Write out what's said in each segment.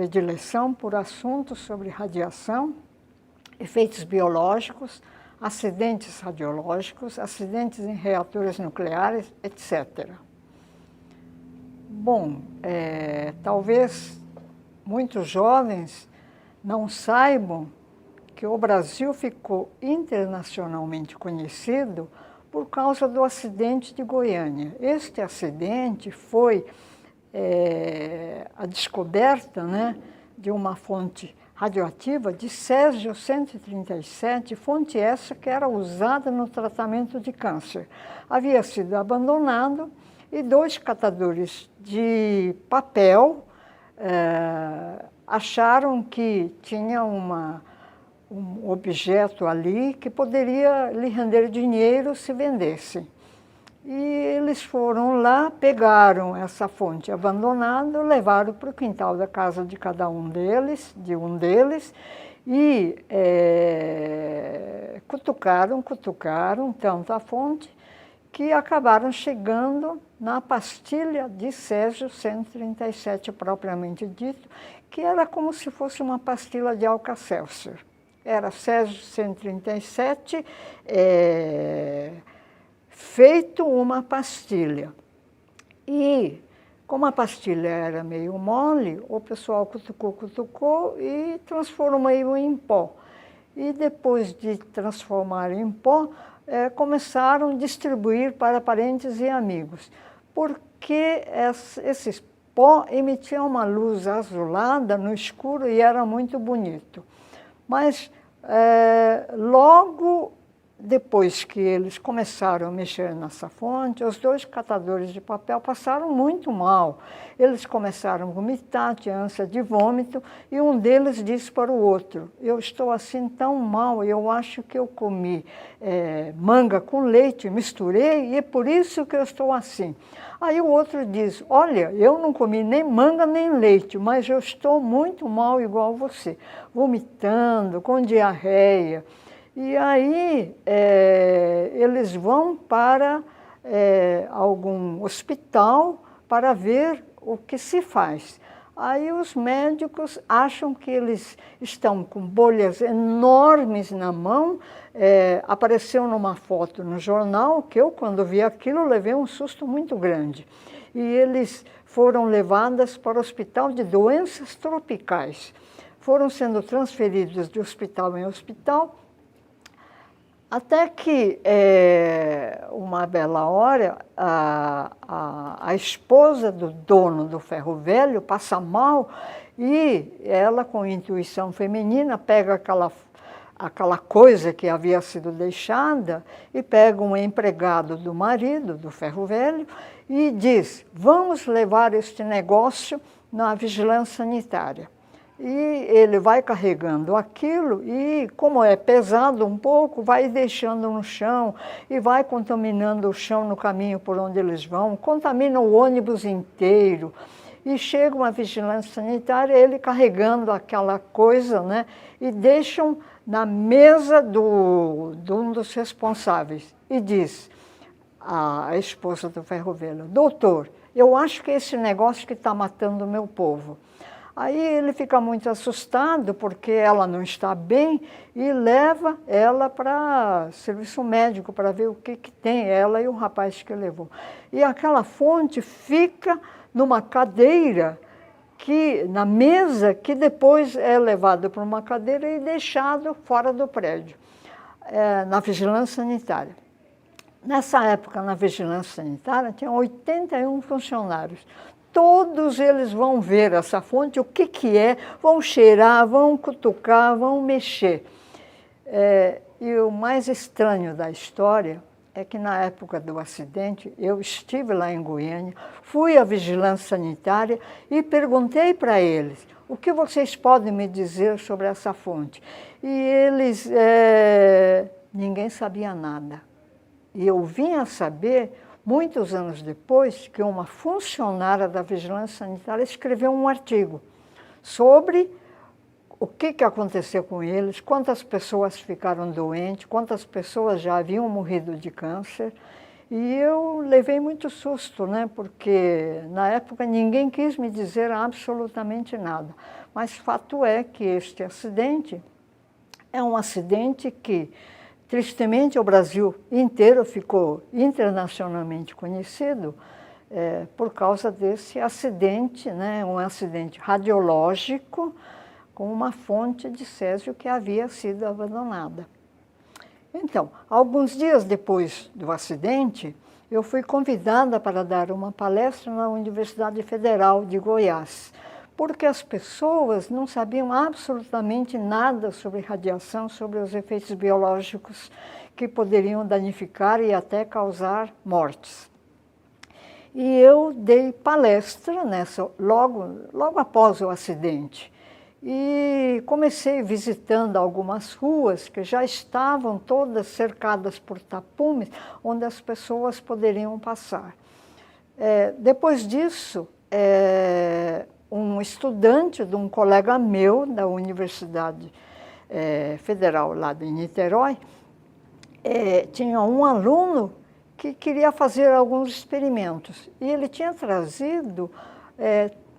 predileção por assuntos sobre radiação, efeitos biológicos, acidentes radiológicos, acidentes em reatores nucleares, etc. Bom, talvez muitos jovens não saibam que o Brasil ficou internacionalmente conhecido por causa do acidente de Goiânia. Este acidente foi a descoberta, né, de uma fonte radioativa de Césio-137, fonte essa que era usada no tratamento de câncer. Havia sido abandonado e 2 catadores de papel acharam que tinha um objeto ali que poderia lhe render dinheiro se vendesse. E eles foram lá, pegaram essa fonte abandonada, levaram para o quintal da casa de cada um deles, e cutucaram tanto a fonte que acabaram chegando na pastilha de Césio-137 propriamente dito, que era como se fosse uma pastilha de Alka-Seltzer. Era Césio-137 feito uma pastilha. E como a pastilha era meio mole, o pessoal cutucou e transformou em pó. E depois de transformar em pó, começaram a distribuir para parentes e amigos, porque esses pó emitiam uma luz azulada no escuro e era muito bonito. Mas logo depois que eles começaram a mexer nessa fonte, os 2 catadores de papel passaram muito mal. Eles começaram a vomitar, tinha ânsia de vômito, e um deles disse para o outro: eu estou assim tão mal, eu acho que eu comi manga com leite, misturei, e é por isso que eu estou assim. Aí o outro diz: olha, eu não comi nem manga nem leite, mas eu estou muito mal igual você, vomitando, com diarreia. E aí eles vão para algum hospital para ver o que se faz. Aí os médicos acham que eles estão com bolhas enormes na mão. Apareceu numa foto no jornal que eu, quando vi aquilo, levei um susto muito grande. E eles foram levados para o hospital de doenças tropicais. Foram sendo transferidos de hospital em hospital, até que, uma bela hora, a esposa do dono do ferro velho passa mal e ela, com intuição feminina, pega aquela coisa que havia sido deixada e pega um empregado do marido, do ferro velho, e diz: vamos levar este negócio na vigilância sanitária. E ele vai carregando aquilo e, como é pesado um pouco, vai deixando no chão e vai contaminando o chão no caminho por onde eles vão, contamina o ônibus inteiro. E chega uma vigilância sanitária, ele carregando aquela coisa, né, e deixam na mesa de um dos responsáveis. E diz a esposa do ferro velho: doutor, eu acho que é esse negócio que está matando o meu povo. Aí ele fica muito assustado porque ela não está bem e leva ela para serviço médico para ver o que tem, ela e o rapaz que levou. E aquela fonte fica numa cadeira, na mesa, que depois é levado para uma cadeira e deixado fora do prédio, na vigilância sanitária. Nessa época, na vigilância sanitária, tinha 81 funcionários. Todos eles vão ver essa fonte, o que é, vão cheirar, vão cutucar, vão mexer. E o mais estranho da história é que na época do acidente, eu estive lá em Goiânia, fui à vigilância sanitária e perguntei para eles: o que vocês podem me dizer sobre essa fonte? E eles, ninguém sabia nada. E eu vim a saber, muitos anos depois, que uma funcionária da vigilância sanitária escreveu um artigo sobre o que aconteceu com eles, quantas pessoas ficaram doentes, quantas pessoas já haviam morrido de câncer. E eu levei muito susto, né? Porque na época ninguém quis me dizer absolutamente nada. Mas fato é que este acidente é um acidente que, tristemente, o Brasil inteiro ficou internacionalmente conhecido por causa desse acidente, né? Um acidente radiológico com uma fonte de césio que havia sido abandonada. Então, alguns dias depois do acidente, eu fui convidada para dar uma palestra na Universidade Federal de Goiás, porque as pessoas não sabiam absolutamente nada sobre radiação, sobre os efeitos biológicos que poderiam danificar e até causar mortes. E eu dei palestra logo após o acidente. E comecei visitando algumas ruas que já estavam todas cercadas por tapumes, onde as pessoas poderiam passar. Depois disso, um estudante de um colega meu da Universidade Federal lá de Niterói, tinha um aluno que queria fazer alguns experimentos. E ele tinha trazido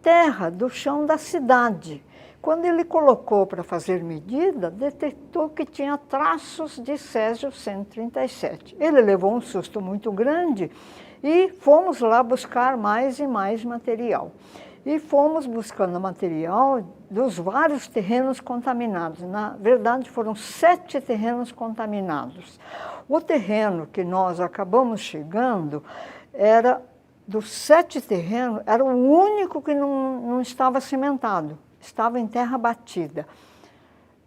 terra do chão da cidade. Quando ele colocou para fazer medida, detectou que tinha traços de césio-137. Ele levou um susto muito grande e fomos lá buscar mais e mais material. E fomos buscando material dos vários terrenos contaminados. Na verdade, foram 7 terrenos contaminados. O terreno que nós acabamos chegando dos 7 terrenos, era o único que não estava cimentado. Estava em terra batida.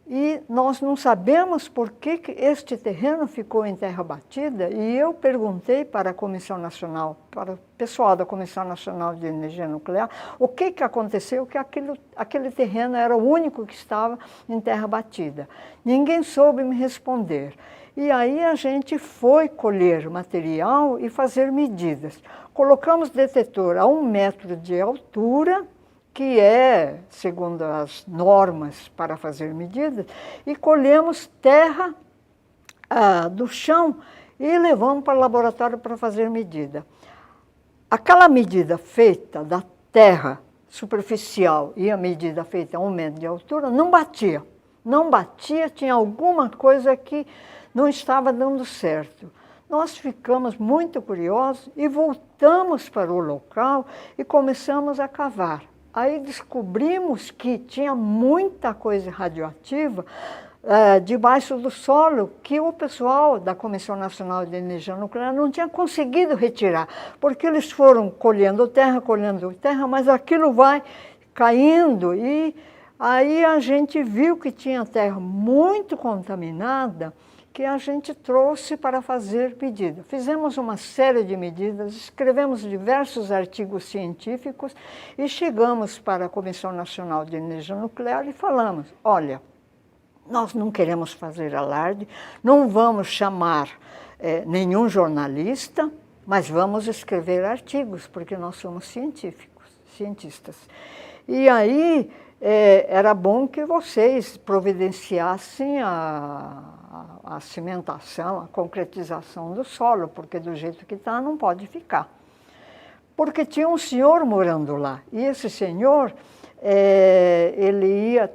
E nós não sabemos por que este terreno ficou em terra batida, e eu perguntei para a Comissão Nacional, para o pessoal da Comissão Nacional de Energia Nuclear, o que aconteceu, que aquele terreno era o único que estava em terra batida. Ninguém soube me responder. E aí a gente foi colher material e fazer medidas. Colocamos detetor a 1 metro de altura, que segundo as normas para fazer medidas, e colhemos terra do chão e levamos para o laboratório para fazer medida. Aquela medida feita da terra superficial e a medida feita a 1 metro de altura não batia. Não batia, tinha alguma coisa que não estava dando certo. Nós ficamos muito curiosos e voltamos para o local e começamos a cavar. Aí descobrimos que tinha muita coisa radioativa debaixo do solo que o pessoal da Comissão Nacional de Energia Nuclear não tinha conseguido retirar, porque eles foram colhendo terra, mas aquilo vai caindo e aí a gente viu que tinha terra muito contaminada, que a gente trouxe para fazer medida. Fizemos uma série de medidas, escrevemos diversos artigos científicos e chegamos para a Comissão Nacional de Energia Nuclear e falamos, olha, nós não queremos fazer alarde, não vamos chamar nenhum jornalista, mas vamos escrever artigos, porque nós somos cientistas. E aí era bom que vocês providenciassem a cimentação, a concretização do solo, porque do jeito que está não pode ficar. Porque tinha um senhor morando lá, e esse senhor, ele ia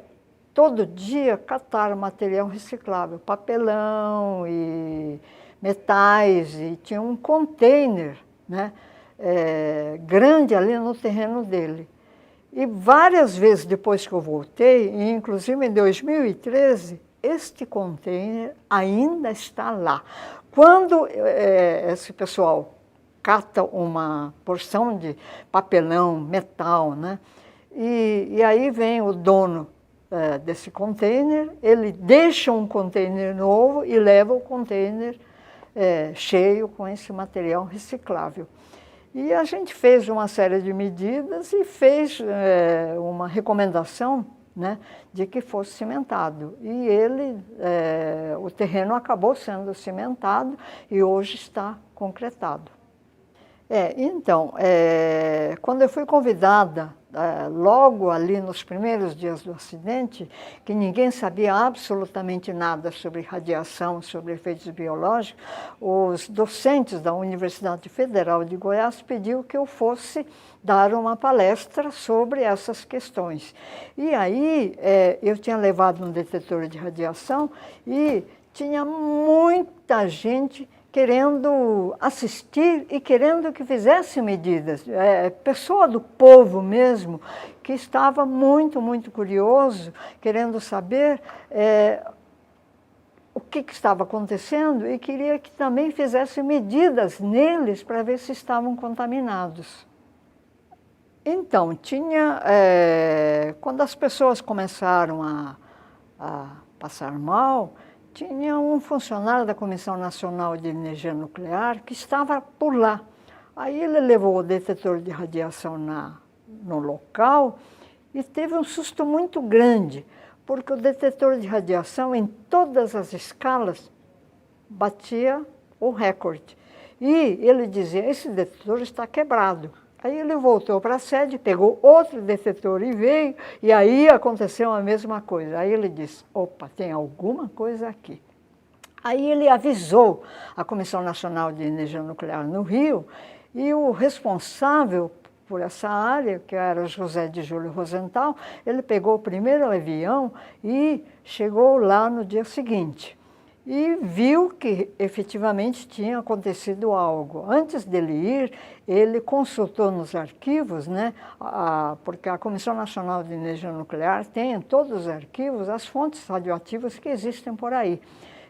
todo dia catar material reciclável, papelão e metais, e tinha um container, né, grande ali no terreno dele. E várias vezes depois que eu voltei, e inclusive em 2013, este container ainda está lá. Quando esse pessoal cata uma porção de papelão, metal, né? E aí vem o dono desse container, ele deixa um container novo e leva o container cheio com esse material reciclável. E a gente fez uma série de medidas e fez uma recomendação, né, de que fosse cimentado. E o terreno acabou sendo cimentado e hoje está concretado. Então, quando eu fui convidada logo ali nos primeiros dias do acidente, que ninguém sabia absolutamente nada sobre radiação, sobre efeitos biológicos, os docentes da Universidade Federal de Goiás pediram que eu fosse dar uma palestra sobre essas questões. E aí eu tinha levado um detetor de radiação e tinha muita gente querendo assistir e querendo que fizesse medidas. Pessoa do povo mesmo, que estava muito, muito curioso, querendo saber o que estava acontecendo e queria que também fizesse medidas neles para ver se estavam contaminados. Então, quando as pessoas começaram a passar mal, tinha um funcionário da Comissão Nacional de Energia Nuclear que estava por lá. Aí ele levou o detetor de radiação no local e teve um susto muito grande, porque o detetor de radiação, em todas as escalas, batia o recorde. E ele dizia, esse detetor está quebrado. Aí ele voltou para a sede, pegou outro detetor e veio, e aí aconteceu a mesma coisa. Aí ele disse, opa, tem alguma coisa aqui. Aí ele avisou a Comissão Nacional de Energia Nuclear no Rio, e o responsável por essa área, que era o José de Júlio Rosenthal, ele pegou o primeiro avião e chegou lá no dia seguinte. E viu que efetivamente tinha acontecido algo. Antes dele ir, ele consultou nos arquivos, né, porque a Comissão Nacional de Energia Nuclear tem em todos os arquivos as fontes radioativas que existem por aí.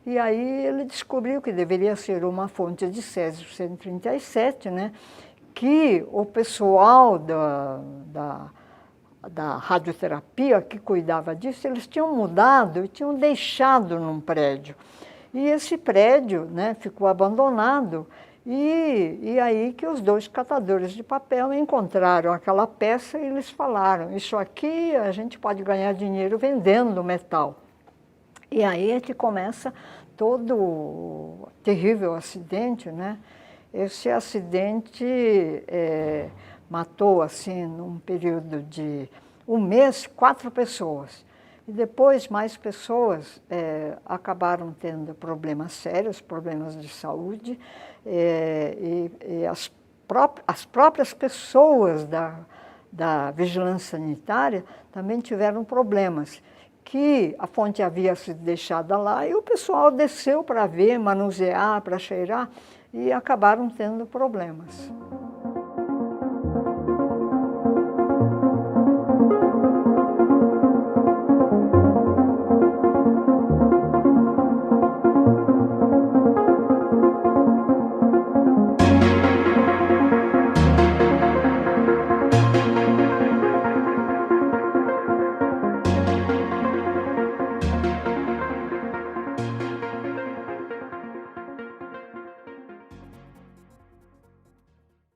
E aí ele descobriu que deveria ser uma fonte de césio-137, né, que o pessoal da radioterapia que cuidava disso, eles tinham mudado e tinham deixado num prédio. E esse prédio, né, ficou abandonado e aí que os dois catadores de papel encontraram aquela peça e eles falaram, isso aqui a gente pode ganhar dinheiro vendendo metal. E aí é que começa todo o terrível acidente, né? Esse acidente matou, assim, num período de um mês, 4 pessoas. E depois mais pessoas acabaram tendo problemas sérios, problemas de saúde, e as próprias pessoas da vigilância sanitária também tiveram problemas, que a fonte havia sido deixada lá e o pessoal desceu para ver, manusear, para cheirar, e acabaram tendo problemas.